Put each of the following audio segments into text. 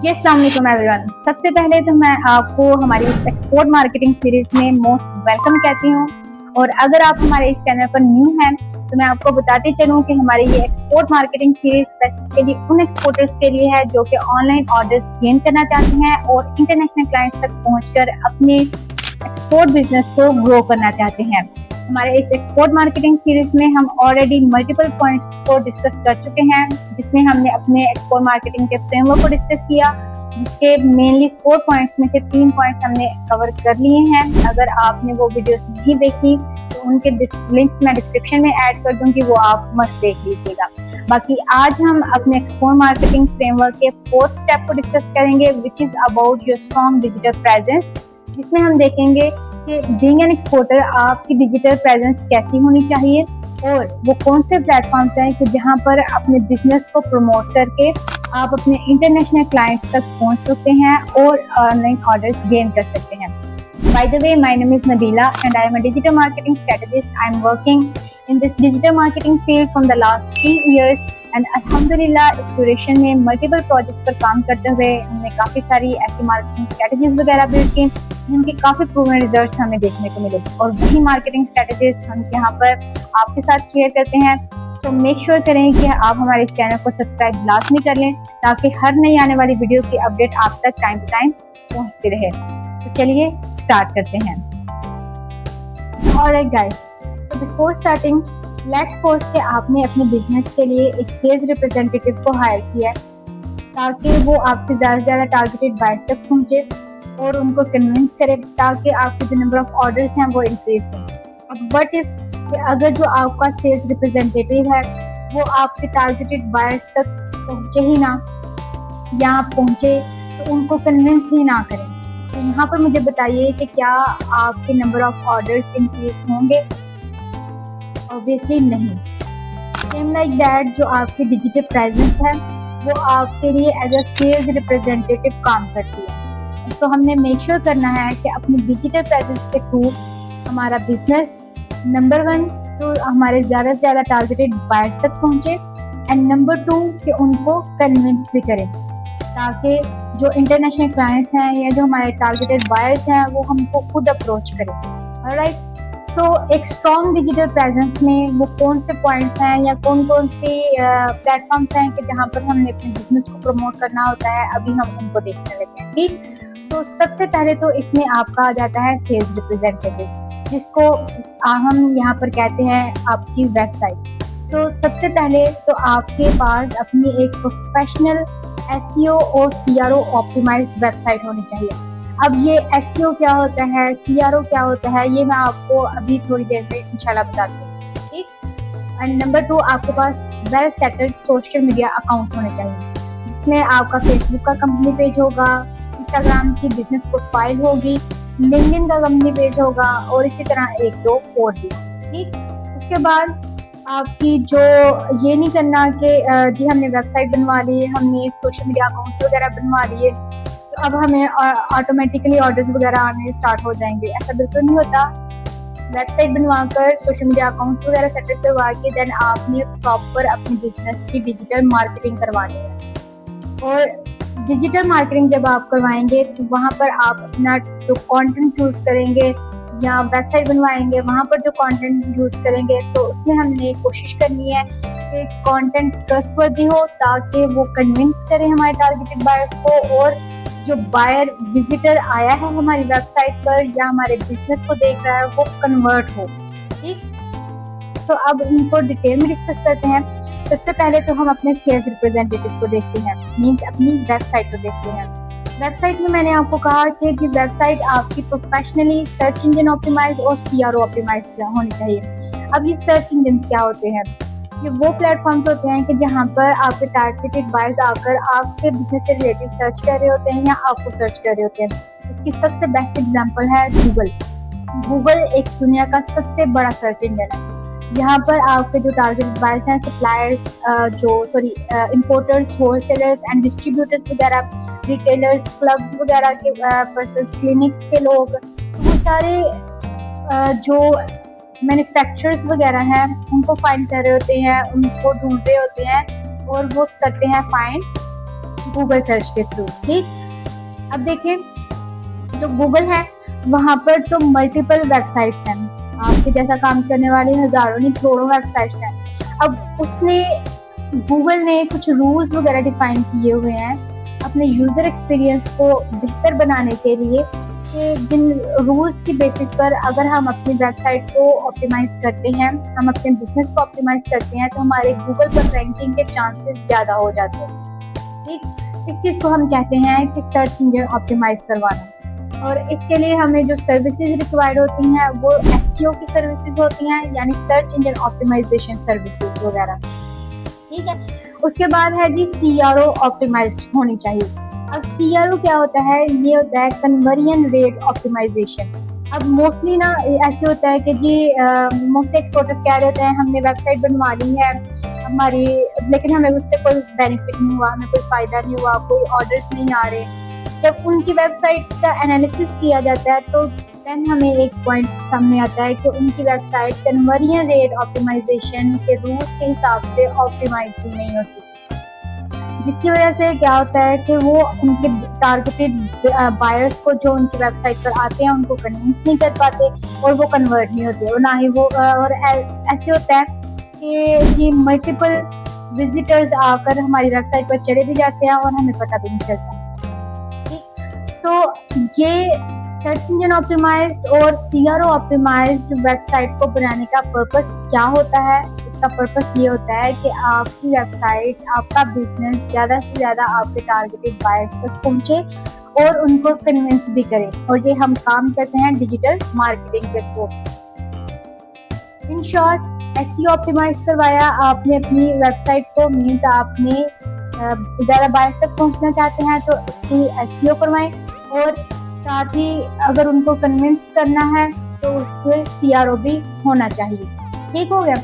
Yes, अस्सलाम वालेकुम everyone. सबसे पहले तो मैं आपको हमारी इस एक्सपोर्ट मार्केटिंग सीरीज में मोस्ट वेलकम कहती हूँ। और अगर आप हमारे इस चैनल पर न्यू हैं तो मैं आपको बताती चलूँ कि हमारी ये एक्सपोर्ट मार्केटिंग सीरीज स्पेसिफिकली उन एक्सपोर्टर्स के लिए है जो कि ऑनलाइन ऑर्डर्स गेन करना चाहते हैं और इंटरनेशनल क्लाइंट्स तक पहुंचकर अपने एक्सपोर्ट बिजनेस को ग्रो करना चाहते हैं। हमारे इस एक्सपोर्ट मार्केटिंग सीरीज में हम ऑलरेडी मल्टीपल पॉइंट्स को डिस्कस कर चुके हैं, जिसमें हमने अपने एक्सपोर्ट मार्केटिंग के फ्रेमवर्क को डिस्कस किया, जिसके मेनली 4 पॉइंट्स में से 3 पॉइंट्स हमने कवर कर लिए हैं। अगर आपने वो वीडियोस नहीं देखी तो उनके लिंक्स मैं डिस्क्रिप्शन में ऐड कर दूंगी, वो आप मस्ट देख लीजिएगा। बाकी आज हम अपने एक्सपोर्ट मार्केटिंग फ्रेमवर्क के 4th स्टेप को डिस्कस करेंगे, which is about your strong digital presence, जिसमें हम देखेंगे कि बीइंग एन एक्सपोर्टर आपकी डिजिटल प्रेजेंस कैसी होनी चाहिए और वो कौन से प्लेटफॉर्म्स हैं कि जहां पर अपने बिजनेस को प्रमोट करके आप अपने इंटरनेशनल क्लाइंट्स तक पहुंच सकते हैं और ऑनलाइन ऑर्डर्स गेन कर सकते हैं। By the way, my name is Nabila and I am a digital marketing strategist. I am working in this digital marketing field from the last 3 years and अल्हम्दुलिल्लाह इस ड्यूरेशन में multiple project पर काम करते हुए हमने काफ़ी सारी ऐसी मार्केटिंग स्ट्रेटजीज वगैरह बिल्ड की जिनके काफ़ी प्रूवन रिजल्ट हमें देखने को मिले और वही मार्केटिंग स्ट्रेटजीज हम यहाँ पर आपके साथ शेयर करते हैं। तो मेक श्योर करें कि आप हमारे इस चैनल को सब्सक्राइब लाजमी कर लें ताकि हर नई आने वाली वीडियो की अपडेट आप तक टाइम टू टाइम पहुँचती रहे। तो चलिए स्टार्ट करते हैं। ऑलराइट गाइस, तो बिफोर स्टार्टिंग लेट्स सपोज कि आपने अपने बिजनेस के लिए एक सेल्स रिप्रेजेंटेटिव को हायर किया है ताकि वो आपसे ज़्यादा से ज़्यादा टारगेटेड बायर्स तक पहुँचे और उनको कन्विंस करे ताकि आपके जो नंबर ऑफ ऑर्डर्स हैं वो इंक्रीज हो। अब बट इफ अगर जो आपका सेल्स रिप्रेजेंटेटिव है वो आपके टारगेटेड बायर्स तक पहुँचे ही ना या पहुँचे तो उनको कन्विंस ही ना करें, तो यहाँ पर मुझे बताइए कि क्या आपके नंबर ऑफ ऑर्डर्स इंक्रीज होंगे? ऑब्वियसली नहीं। सेम लाइक दैट, जो आपकी डिजिटल प्रेजेंस है वो आपके लिए एज अ सेल्स रिप्रेजेंटेटिव काम करती है। तो हमने मेक श्योर करना है कि अपनी डिजिटल प्रेजेंस के थ्रू हमारा बिजनेस नंबर 1 तो हमारे ज़्यादा से ज़्यादा टारगेटेड बायर्स तक पहुँचे एंड नंबर 2 कि उनको कन्विंस भी करें ताकि जो इंटरनेशनल क्लाइंट्स हैं या जो हमारे टारगेटेड बायर्स हैं वो हमको खुद अप्रोच करें। ऑलराइट, सो एक स्ट्रॉन्ग डिजिटल प्रेजेंस में वो कौन से पॉइंट्स हैं या कौन कौन से प्लेटफॉर्म्स हैं कि जहाँ पर हमने अपने बिजनेस को प्रमोट करना होता है, अभी हम उनको देखने लगे हैं। ठीक, तो सबसे पहले तो इसमें आपका आ जाता है सेल्स रिप्रेजेंटेटिव, जिसको हम यहाँ पर कहते हैं आपकी वेबसाइट। तो सबसे पहले तो आपके पास अपनी एक प्रोफेशनल SEO और CRO ऑप्टिमाइज्ड वेबसाइट होनी चाहिए। अब ये SEO क्या होता है, CRO क्या होता है, ये मैं आपको अभी थोड़ी देर में इंशाल्लाह बताती हूँ। ठीक, एंड नंबर 2 आपके पास well settled social media account होने चाहिए, जिसमें आपका फेसबुक का कंपनी पेज होगा, इंस्टाग्राम की बिजनेस प्रोफाइल होगी, लिंक्डइन का कंपनी पेज होगा और इसी तरह 1-2 और भी। ठीक, उसके बाद आपकी जो ये नहीं करना कि जी हमने वेबसाइट बनवा ली, हमने सोशल मीडिया अकाउंट्स वगैरह बनवा लिए तो अब हमें ऑटोमेटिकली ऑर्डर्स वगैरह आने स्टार्ट हो जाएंगे। ऐसा बिल्कुल नहीं होता। वेबसाइट बनवाकर सोशल मीडिया अकाउंट्स वगैरह सेटअप करवा के देन आपने प्रॉपर अपनी बिजनेस की डिजिटल मार्केटिंग करवानी है। और डिजिटल मार्केटिंग जब आप करवाएंगे तो वहाँ पर आप अपना जो कंटेंट यूज़ करेंगे या वेबसाइट बनवाएंगे, वहाँ पर जो कंटेंट यूज़ करेंगे तो उसमें हमने कोशिश करनी है कि कंटेंट ट्रस्टवर्दी हो ताकि वो कन्विंस करे हमारे टारगेटेड बायर्स को और जो बायर विजिटर आया है हमारी वेबसाइट पर या हमारे बिजनेस को देख रहा है वो कन्वर्ट हो। ठीक, तो अब इनको डिटेल में डिस्कस करते हैं। सबसे पहले तो हम अपने सेल्स रिप्रेजेंटेटिव को देखते हैं, मीन्स अपनी वेबसाइट को देखते हैं। वेबसाइट में मैंने आपको कहा कि जी वेबसाइट आपकी प्रोफेशनली सर्च इंजन ऑप्टिमाइज और CRO ऑप्टिमाइज होनी चाहिए। अब ये सर्च इंजन क्या होते हैं? ये वो प्लेटफॉर्म्स होते हैं कि जहाँ पर आपके टारगेटेड बायर्स आकर आपके बिजनेस से रिलेटेड सर्च कर रहे होते हैं या आपको सर्च कर रहे होते हैं। इसकी सबसे बेस्ट एग्जांपल है गूगल। गूगल एक दुनिया का सबसे बड़ा सर्च इंजन है। यहाँ पर आपके जो टारगेटेड बायर्स हैं, suppliers, importers, wholesalers and distributors वगैरह, रिटेलर्स, क्लब्स वगैरह के पर्सन, क्लिनिक्स के लोग, वो सारे जो मैन्युफैक्चरर्स वगैरह हैं उनको फाइंड कर रहे होते हैं, उनको ढूंढ रहे होते हैं और वो करते हैं फाइंड गूगल सर्च के थ्रू। ठीक, अब देखिए जो गूगल है वहां पर तो मल्टीपल वेबसाइट्स हैं, आपके जैसा काम करने वाली हजारों नहीं करोड़ों वेबसाइट्स हैं। अब उसने गूगल ने कुछ रूल्स वगैरह डिफाइन किए हुए हैं अपने यूजर एक्सपीरियंस को बेहतर बनाने के लिए, कि जिन रूल्स की बेसिस पर अगर हम अपनी वेबसाइट को ऑप्टिमाइज करते हैं, हम अपने बिजनेस को ऑप्टिमाइज करते हैं, तो हमारे गूगल पर रैंकिंग के चांसेस ज़्यादा हो जाते हैं। ठीक, इस चीज़ को हम कहते हैं कि सर्च इंजन ऑप्टिमाइज करवाना। और इसके लिए हमें जो सर्विसेज रिक्वायर्ड होती हैं वो एसईओ की सर्विसेज होती हैं, यानी सर्च इंजन ऑप्टिमाइजेशन सर्विसेज वगैरह। ठीक है, उसके बाद है जी सीआरओ ऑप्टिमाइज होनी चाहिए। अब सीआरओ क्या होता है? ये होता है कन्वर्जन रेट ऑप्टिमाइजेशन। अब मोस्टली ना ऐसे होता है कि जी मोस्टली एक्सपोर्टर्स कह रहे होते हैं हमने वेबसाइट बनवा ली है हमारी, लेकिन हमें उससे कोई बेनिफिट नहीं हुआ, हमें कोई फायदा नहीं हुआ, कोई ऑर्डर्स नहीं आ रहे। जब उनकी वेबसाइट का एनालिसिस किया जाता है तो देन हमें एक पॉइंट सामने आता है कि उनकी वेबसाइट कन्वर्जन रेट ऑप्टिमाइजेशन के रूल्स के हिसाब से ऑप्टिमाइज नहीं होती, जिसकी वजह से क्या होता है कि वो उनके टारगेटेड बायर्स को जो उनकी वेबसाइट पर आते हैं उनको कन्विंस नहीं कर पाते और वो कन्वर्ट नहीं होते, और ना ही वो और ऐसे होता है कि जी मल्टीपल विजिटर्स आकर हमारी वेबसाइट पर चले भी जाते हैं और हमें पता भी नहीं चलता। ठीक, सो ये सर्च इंजन ऑप्टिमाइज्ड और सीआरओ ऑप्टिमाइज्ड वेबसाइट को बनाने का पर्पस क्या होता है? इसका पर्पस ये होता है कि आपकी वेबसाइट, आपका बिजनेस ज़्यादा से ज़्यादा आपके टारगेटेड बायर्स तक पहुंचे और उनको कन्विंस भी करें, और ये हम काम करते हैं डिजिटल मार्केटिंग के through. In short SEO optimise करवाया आपने अपनी वेबसाइट को, मीन्स आपने ज़्यादा बायर्स तक पहुंचना चाहते हैं तो उसको एसईओ करवाएं, और साथ ही अगर उनको कन्विंस करना है तो उसके सीआरओ भी होना चाहिए। ठीक हो गया।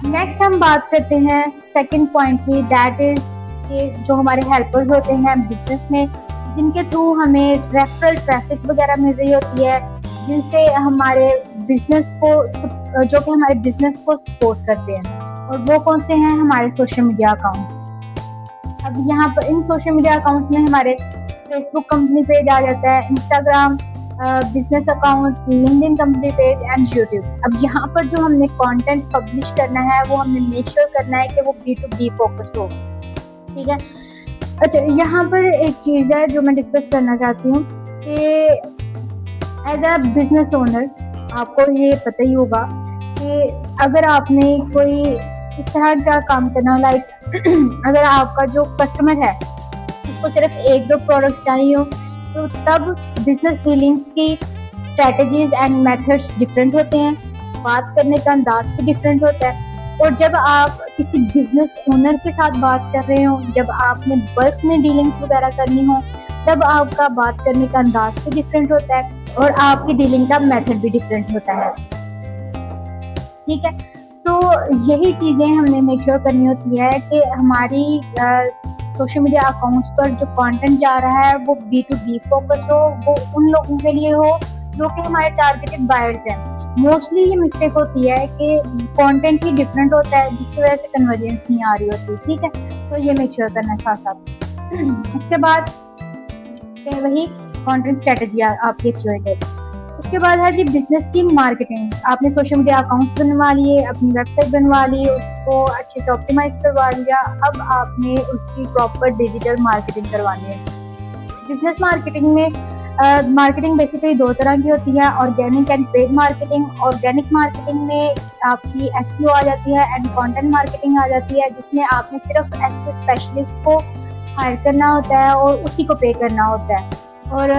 नेक्स्ट हम बात करते हैं सेकंड पॉइंट की, दैट इज कि जो हमारे हेल्पर्स होते हैं बिजनेस में, जिनके थ्रू हमें रेफरल ट्रैफिक वगैरह मिल रही होती है, जिनसे हमारे बिजनेस को जो कि हमारे बिजनेस को सपोर्ट करते हैं, और वो कौन से हैं? हमारे सोशल मीडिया अकाउंट। अब यहाँ पर इन सोशल मीडिया अकाउंट्स में हमारे फेसबुक कंपनी पेज आ जाता है, Instagram business account, LinkedIn company page and YouTube. अब यहाँ पर जो हमने कंटेंट पब्लिश करना है वो हमने मेक श्योर करना है कि वो B2B फोकस्ड हो। ठीक है। अच्छा, यहाँ पर एक चीज़ है जो मैं डिस्कस करना चाहती हूँ कि एज अ बिजनेस ओनर आपको ये पता ही होगा कि अगर आपने कोई इस तरह का काम करना, लाइक अगर आपका जो कस्टमर है उसको सिर्फ एक दो प्रोडक्ट्स चाहिए हो, तो तब बिजनेस डीलिंग्स की स्ट्रेटजीज एंड मेथड्स डिफरेंट होते हैं, बात करने का अंदाज भी डिफरेंट होता है। और जब आप किसी बिजनेस ओनर के साथ बात कर रहे हो, जब आपने बल्क में डीलिंग्स वगैरह करनी हो, तब आपका बात करने का अंदाज भी डिफरेंट होता है और आपकी डीलिंग का मेथड भी डिफरेंट होता है। ठीक है, सो यही चीज़ें हमने मेक श्योर करनी होती है कि हमारी सोशल मीडिया अकाउंट्स पर जो कंटेंट जा रहा है वो B2B फोकस हो, वो उन लोगों के लिए हो जो कि हमारे टारगेटेड बायर्स हैं। मोस्टली ये मिस्टेक होती है कि कंटेंट ही डिफरेंट होता है जिसकी वजह से कन्वर्जेंस नहीं आ रही होती। ठीक है, तो ये मेक श्योर करना साथ साथ। उसके बाद वही कंटेंट स्ट्रेटजी आपकी अच्छी होनी चाहिए। उसके बाद है जी बिजनेस की मार्केटिंग। आपने सोशल मीडिया अकाउंट्स बनवा लिए, अपनी वेबसाइट बनवा ली, उसको अच्छे से ऑप्टिमाइज करवा लिया, अब आपने उसकी प्रॉपर डिजिटल मार्केटिंग करवानी है। बिजनेस मार्केटिंग में मार्केटिंग बेसिकली दो तरह की होती है, organic and paid marketing. Organic marketing में आपकी एसईओ आ जाती है एंड कंटेंट मार्केटिंग आ जाती है, जिसमें आपने सिर्फ एसईओ स्पेशलिस्ट को हायर करना होता है और उसी को पे करना होता है। और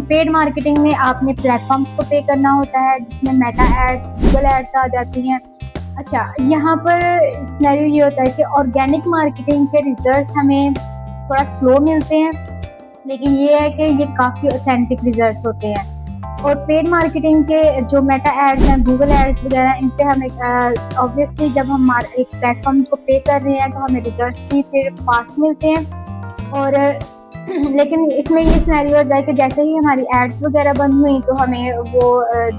पेड मार्केटिंग में आपने प्लेटफॉर्म्स को पे करना होता है, जिसमें मेटा एड्स, गूगल एड्स आ जाती हैं। अच्छा, यहाँ पर सिनेरियो ये होता है कि ऑर्गेनिक मार्केटिंग के रिजल्ट्स हमें थोड़ा स्लो मिलते हैं, लेकिन ये है कि ये काफ़ी ऑथेंटिक रिजल्ट्स होते हैं। और पेड मार्केटिंग के जो मेटा एड्स हैं, गूगल एड्स वगैरह, इनसे हमें ऑब्वियसली जब हम एक प्लेटफॉर्म को पे कर रहे हैं तो हमें रिजल्ट्स भी फिर फास्ट मिलते हैं। और लेकिन इसमें ये सिनेरियो होता है कि जैसे ही हमारी एड्स वगैरह बंद हुई तो हमें वो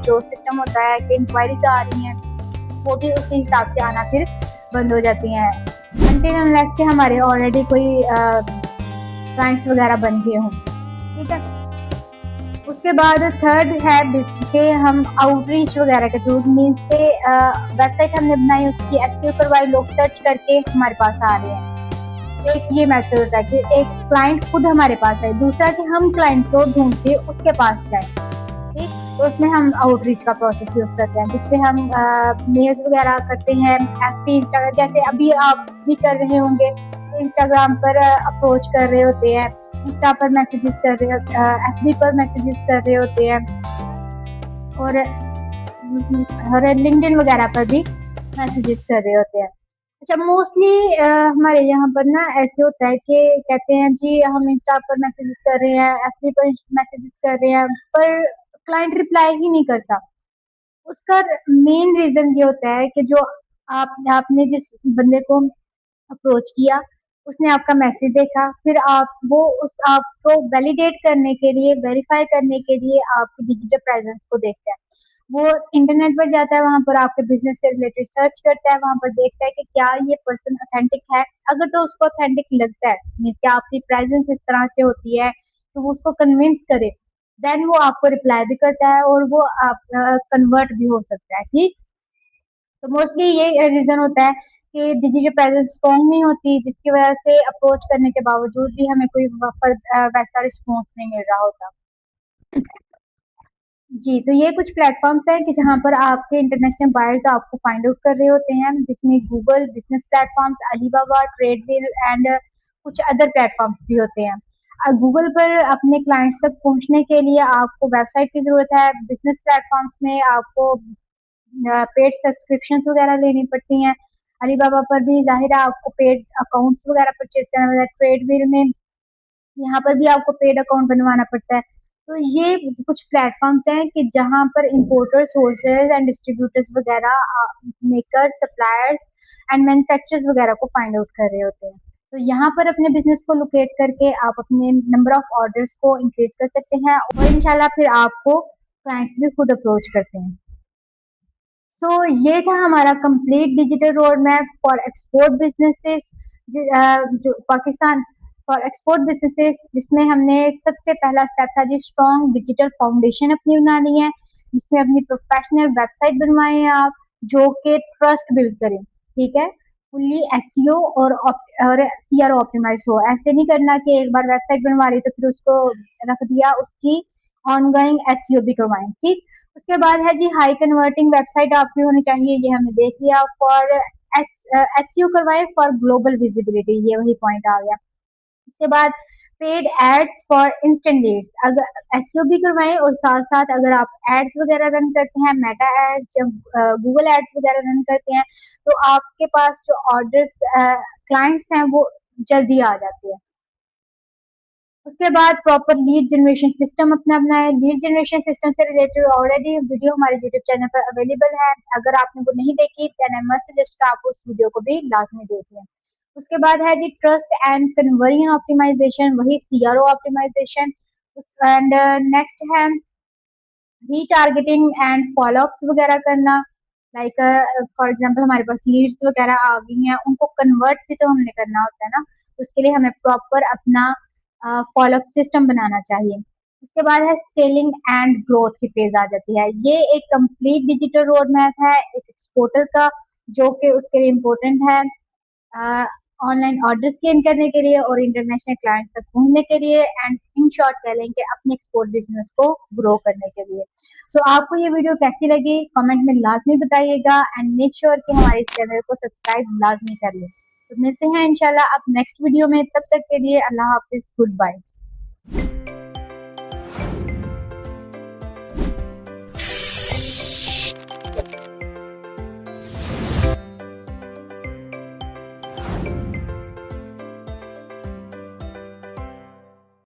जो सिस्टम होता है कि इंक्वायरीज आ रही हैं वो भी उसी हिसाब से आना फिर बंद हो जाती हैं। अनटिल अनलेस के हमारे ऑलरेडी कोई क्लाइंट्स वगैरह बन गए हों। ठीक है, उसके बाद थर्ड है कि हम आउटरीच वगैरह के थ्रू मीन्स से वेबसाइट हमने बनाई, उसकी एसईओ करवाई, लोग सर्च करके हमारे पास आ रहे हैं। एक ये मेथड होता है कि एक क्लाइंट खुद हमारे पास है, दूसरा कि हम क्लाइंट को ढूंढ के उसके पास जाए। ठीक, तो उसमें हम आउटरीच का प्रोसेस यूज करते हैं, जिसमें हम मेल्स वगैरह करते हैं, एफबी, इंस्टाग्राम, जैसे अभी आप भी कर रहे होंगे, तो इंस्टाग्राम पर अप्रोच कर रहे होते हैं, इंस्टा पर मैसेजेस कर रहे होते हैं, एफबी पर मैसेजेस कर रहे होते हैं, और लिंक्डइन वगैरह पर भी मैसेजेस कर रहे होते हैं। अच्छा, मोस्टली हमारे यहाँ पर ना ऐसे होता है कि कहते हैं जी हम इंस्टा पर मैसेजेस कर रहे हैं, एफबी पर मैसेजेस कर रहे हैं, पर क्लाइंट रिप्लाई ही नहीं करता। उसका मेन रीजन ये होता है कि जो आपने जिस बंदे को अप्रोच किया, उसने आपका मैसेज देखा, फिर आप वो उस आपको वैलिडेट करने के लिए, वेरीफाई करने के लिए आपकी डिजिटल प्रेजेंस को देखता है। वो इंटरनेट पर जाता है, वहां पर आपके बिजनेस से रिलेटेड सर्च करता है, वहां पर देखता है कि क्या ये पर्सन ऑथेंटिक है। अगर तो उसको ऑथेंटिक लगता है, मीन्स क्या आपकी प्रेजेंस इस तरह से होती है, तो वो उसको कन्विंस करे, देन वो आपको रिप्लाई भी करता है और वो आप कन्वर्ट भी हो सकता है। ठीक, तो मोस्टली ये रीजन होता है कि डिजिटल प्रेजेंस स्ट्रॉन्ग नहीं होती, जिसकी वजह से अप्रोच करने के बावजूद भी हमें कोई वैसा रिस्पॉन्स नहीं मिल रहा होता। जी, तो ये कुछ प्लेटफॉर्म्स हैं कि जहाँ पर आपके इंटरनेशनल बायर्स आपको फाइंड आउट कर रहे होते हैं, जिसमें Google, business platforms, Alibaba, Tradewheel and कुछ अदर प्लेटफॉर्म्स भी होते हैं। गूगल पर अपने क्लाइंट्स तक पहुंचने के लिए आपको वेबसाइट की जरूरत है। बिजनेस प्लेटफॉर्म्स में आपको पेड सब्सक्रिप्शंस वगैरह लेनी पड़ती हैं। अलीबाबा पर भी ज़ाहिर है आपको पेड अकाउंट्स वगैरह परचेज करना पड़ता है। ट्रेडविल में यहाँ पर भी आपको पेड अकाउंट बनवाना पड़ता है। तो ये कुछ प्लेटफॉर्म्स हैं कि जहाँ पर इंपोर्टर्स, होलसेलर्स एंड डिस्ट्रीब्यूटर्स वगैरह मेकर्स, सप्लायर्स एंड मैन्युफैक्चरर्स वगैरह को फाइंड आउट कर रहे होते हैं। तो यहाँ पर अपने बिजनेस को लोकेट करके आप अपने नंबर ऑफ ऑर्डर्स को इंक्रीज कर सकते हैं, और इंशाल्लाह फिर आपको क्लाइंट्स भी खुद अप्रोच करते हैं। सो ये था हमारा complete digital road map for export businesses, जो पाकिस्तान फॉर एक्सपोर्ट बिजनेसेस, जिसमें हमने सबसे पहला स्टेप था जी स्ट्रॉन्ग डिजिटल फाउंडेशन अपनी बनानी है, जिसमें अपनी प्रोफेशनल वेबसाइट बनवाएं आप, जो कि ट्रस्ट बिल्ड करें। ठीक है, फुल्ली एसईओ और सीआरओ ऑप्टिमाइज हो। ऐसे नहीं करना कि एक बार वेबसाइट बनवा ली तो फिर उसको रख दिया, उसकी ऑनगोइंग एसईओ भी करवाएं। ठीक, उसके बाद है जी हाई कन्वर्टिंग वेबसाइट आपकी होनी चाहिए, ये हमने देख लिया। फॉर एसईओ करवाएं फॉर ग्लोबल विजिबिलिटी, ये वही पॉइंट आ गया। उसके बाद paid ads for instant leads, अगर एसईओ भी करवाएं और साथ साथ अगर आप एड्स वगैरह रन करते हैं, मेटा एड्स, जब गूगल एड्स वगैरह रन करते हैं, तो आपके पास जो ऑर्डर्स क्लाइंट्स हैं वो जल्दी आ जाते हैं। उसके बाद प्रॉपर लीड जनरेशन सिस्टम अपना बनाए। लीड जनरेशन सिस्टम से रिलेटेड ऑलरेडी वीडियो हमारे यूट्यूब चैनल पर अवेलेबल है, अगर आपने वो नहीं देखी देन आई मस्ट सजेस्ट कि आप उस वीडियो को भी लाजमी देख लें। उसके बाद है जी ट्रस्ट एंड कन्वर्जन ऑप्टिमाइजेशन, वही सीआरओ ऑप्टिमाइजेशन। एंड नेक्स्ट है रीटारगेटिंग एंड फॉलोअप्स वगैरह करना, लाइक फॉर एग्जांपल हमारे पास लीड्स वगैरह आ गई हैं, उनको कन्वर्ट भी तो हमने करना होता है ना, तो उसके लिए हमें प्रॉपर अपना फॉलोअप सिस्टम बनाना चाहिए। उसके बाद है स्केलिंग एंड ग्रोथ की फेज आ जाती है। ये एक कंप्लीट डिजिटल रोड मैप है एक एक्सपोर्टर का, जो कि उसके लिए इम्पोर्टेंट है ऑनलाइन ऑर्डर्स गेन करने के लिए और इंटरनेशनल क्लाइंट तक पहुंचने के लिए, एंड इन शॉर्ट कह लें कि अपने एक्सपोर्ट बिजनेस को ग्रो करने के लिए। सो आपको ये वीडियो कैसी लगी कमेंट में लाजमी बताइएगा, एंड मेक श्योर कि हमारे इस चैनल को सब्सक्राइब लाजमी कर लें। तो मिलते हैं इंशाल्लाह अब नेक्स्ट वीडियो में, तब तक के लिए अल्लाह हाफिज, गुड बाय।